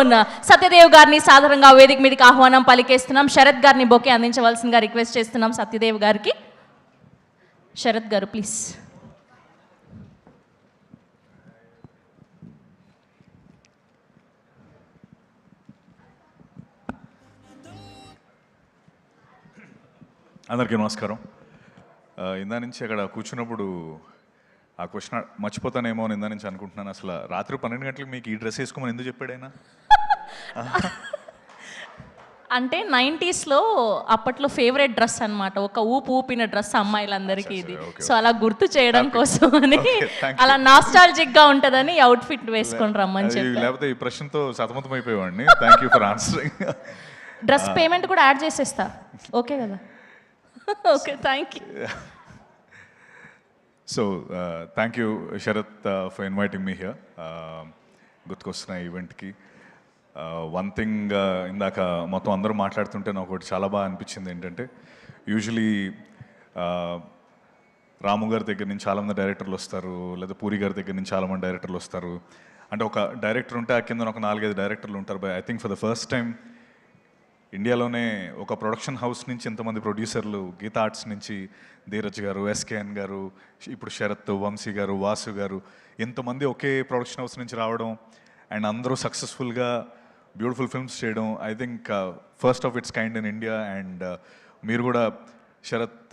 Soon. Satyadev గారిని సాధారణంగా వేదిక మీదకి ఆహ్వానం పలికేస్తున్నాం. శరత్ గారిని బొకే అందించవలసిందిగా రిక్వెస్ట్ చేస్తున్నాం సత్యదేవ్ గారికి. శరత్ గారు ప్లీజ్. అందరికీ నమస్కారం. ఇందా నుంచి అక్కడ కూర్చున్నప్పుడు ఆ క్వశ్చన్ మర్చిపోతానేమో అని ఇందా నుంచి అనుకుంటున్నాను. అసలు రాత్రి 12 గంటలకు మీకు ఈ డ్రెస్ వేసుకోమని ఎందుకు చెప్పాడైనా? అంటే 90s అప్పట్లో ఫేవరెట్ డ్రెస్ అనమాట, ఒక ఊపిన డ్రెస్ అమ్మాయిలందరికీ ఇది. సో అలా గుర్తు చేయడం కోసం అని, అలా నాస్టాలజిక్ గా ఉంటదని అవుట్ఫిట్ వేసుకొని రమ్మని చెప్పి. లేకపోతే ఈ ప్రశ్నతో సతమతం అయిపోయేవాడిని. Thank you for answering. Dress payment కూడా యాడ్ చేసేస్తా, ఓకే కదా? Okay, thank you. So thank you Sharath for inviting me here. గుర్తుకొస్తున్న ఈవెంట్కి వన్ థింగ్, ఇందాక మొత్తం అందరూ మాట్లాడుతుంటే నాకు ఒకటి చాలా బాగా అనిపించింది. ఏంటంటే యూజువలీ రాము గారి దగ్గర నుంచి చాలామంది డైరెక్టర్లు వస్తారు, లేదా పూరి గారి దగ్గర నుంచి చాలామంది డైరెక్టర్లు వస్తారు. అంటే ఒక డైరెక్టర్ ఉంటే ఆ కింద ఒక 4-5 డైరెక్టర్లు ఉంటారు. By I think for the first time ఇండియాలోనే ఒక ప్రొడక్షన్ హౌస్ నుంచి ఇంతమంది ప్రొడ్యూసర్లు, గీతా ఆర్ట్స్ నుంచి ధీరజ్ గారు, ఎస్కేఎన్ గారు, ఇప్పుడు శరత్, వంశీ గారు, వాసు గారు, ఇంతమంది ఒకే ప్రొడక్షన్ హౌస్ నుంచి రావడం అండ్ అందరూ సక్సెస్ఫుల్గా బ్యూటిఫుల్ ఫిల్మ్స్ చేయడం, I think first of it's kind in India. And మీరు కూడా శరత్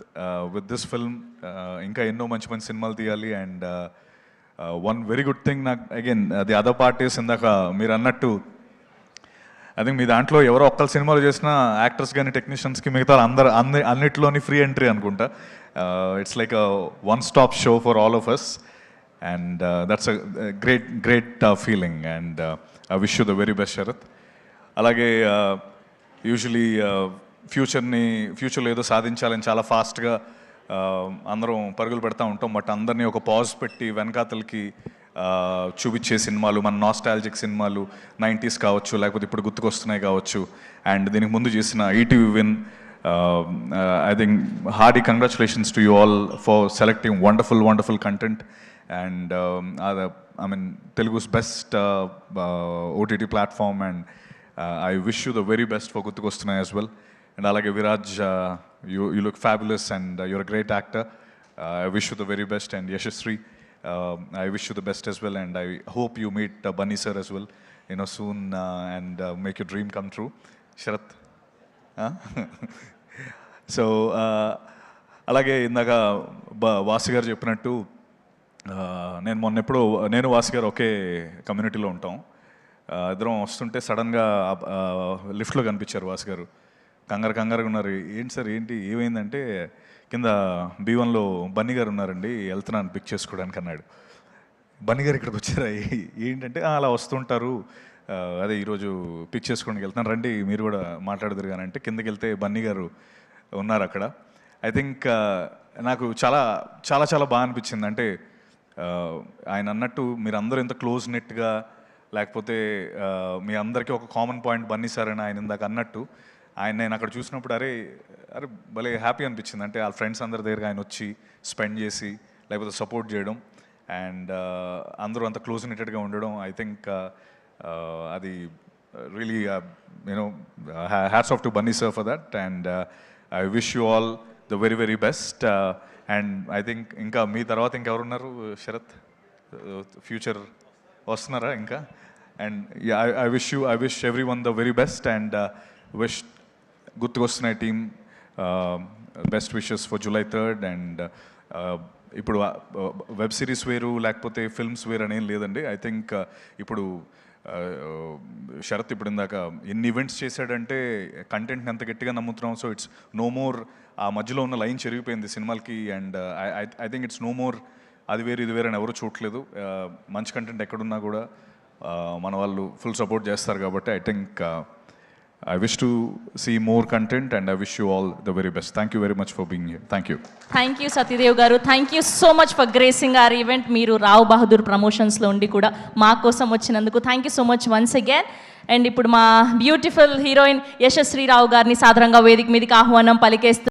విత్ దిస్ ఫిల్మ్ ఇంకా ఎన్నో మంచి మంచి సినిమాలు తీయాలి. And one very good thing నాకు again the other part is, ఇందాక మీరు అన్నట్టు ఐ థింక్ మీ దాంట్లో ఎవరో ఒక్కరు సినిమాలు చేసిన యాక్టర్స్ కానీ టెక్నీషియన్స్కి మిగతా అన్నిట్లోని ఫ్రీ ఎంట్రీ అనుకుంటా. It's like one stop show for all of us. And that's a great feeling. And I wish you the very best Sharath. అలాగే యూజువలీ ఫ్యూచర్లో ఏదో సాధించాలని చాలా ఫాస్ట్గా అందరం పరుగులు పెడతా ఉంటాం. బట్ అందరినీ ఒక పాజ్ పెట్టి వెనకాతలకి చూపించే సినిమాలు, మన నాస్టాలజిక్ సినిమాలు 90s కావచ్చు, లేకపోతే ఇప్పుడు గుర్తుకొస్తున్నాయి కావచ్చు. అండ్ దీనికి ముందు చేసిన ETV Win, I think hearty congratulations to you all for selecting wonderful content. And I mean Telugu's best OTT platform. And I wish you the very best for గుర్తుకొస్తున్నాయి యాజ్ వెల్. అండ్ అలాగే Viraj, you look fabulous and you're a great actor. I wish you the very best. And Yashasvi, I wish you the best as well, and I hope you meet Bunny sir as well, soon, and make your dream come true. Sharath, so alage indaga Vasu గారు చెప్పినట్టు నేను వాసు గారు ఒకే కమ్యూనిటీలో ఉంటాం. ఇద్దరం వస్తుంటే సడన్గా లిఫ్ట్లో కనిపించారు వాసు గారు. కంగారుగా ఉన్నారు. ఏంటి సార్, ఏంటి, ఏమైందంటే కింద B1లో బన్నీ గారు ఉన్నారండి, వెళ్తున్నాను పిక్ చేసుకోవడానికి అన్నాడు. బన్నీ గారు ఇక్కడికి వచ్చారా? ఏంటంటే అలా వస్తుంటారు, అదే ఈరోజు పిక్ చేసుకోవడానికి వెళ్తున్నాను, రండి మీరు కూడా మాట్లాడదురు కానీ అంటే కిందకి వెళ్తే బన్నీ గారు ఉన్నారు అక్కడ. ఐ థింక్ నాకు చాలా చాలా చాలా బాగా అనిపించింది. అంటే ఆయన అన్నట్టు మీరు అందరూ ఎంత క్లోజ్ నెట్గా, లేకపోతే మీ అందరికీ ఒక కామన్ పాయింట్ బన్నీ సార్ అని ఆయన ఇందాక అన్నట్టు, నేను అక్కడ చూసినప్పుడు అరే భలే హ్యాపీ అనిపించింది. అంటే వాళ్ళ ఫ్రెండ్స్ అందరి దగ్గర ఆయన వచ్చి స్పెండ్ చేసి, లేకపోతే సపోర్ట్ చేయడం, అండ్ అందరూ అంత క్లోజ్ నెటెడ్గా ఉండడం, ఐ థింక్ అది really hats off to Bunny sir for that. And I wish you all the very very best. And I think ఇంకా మీ తర్వాత ఇంకెవరున్నారు శరత్? ఫ్యూచర్ వస్తున్నారా ఇంకా? And I wish everyone the very best. And wish గుర్తుకొస్తున్నాయి team best wishes for July 3rd. And ఇప్పుడు web series వేరు, లేకపోతే ఫిల్మ్స్ వేరు అనేం లేదండి. ఐ థింక్ ఇప్పుడు శరత్ ఇప్పుడు ఇందాక ఎన్ని ఈవెంట్స్ చేశాడంటే కంటెంట్ని ఎంత గట్టిగా నమ్ముతున్నాం. సో ఇట్స్ నో మోర్ ఆ మధ్యలో ఉన్న లైన్ చెరిగిపోయింది సినిమాలకి. And I think it's no more అది వేరు ఇది వేరు అని ఎవరు చూడట్లేదు. మంచి కంటెంట్ ఎక్కడున్నా కూడా మన వాళ్ళు ఫుల్ సపోర్ట్ చేస్తారు కాబట్టి I think I wish to see more content, and I wish you all the very best. Thank you very much for being here. Thank you. Thank you Satyadev garu. Thank you so much for gracing our event. Meeru Rao Bahadur Promotions lo undi kuda ma kosam vachinanduku thank you so much once again. And ippudu ma beautiful heroine Yashasvi Rao garni sadaranga vedik meediki ahvanam palikestu.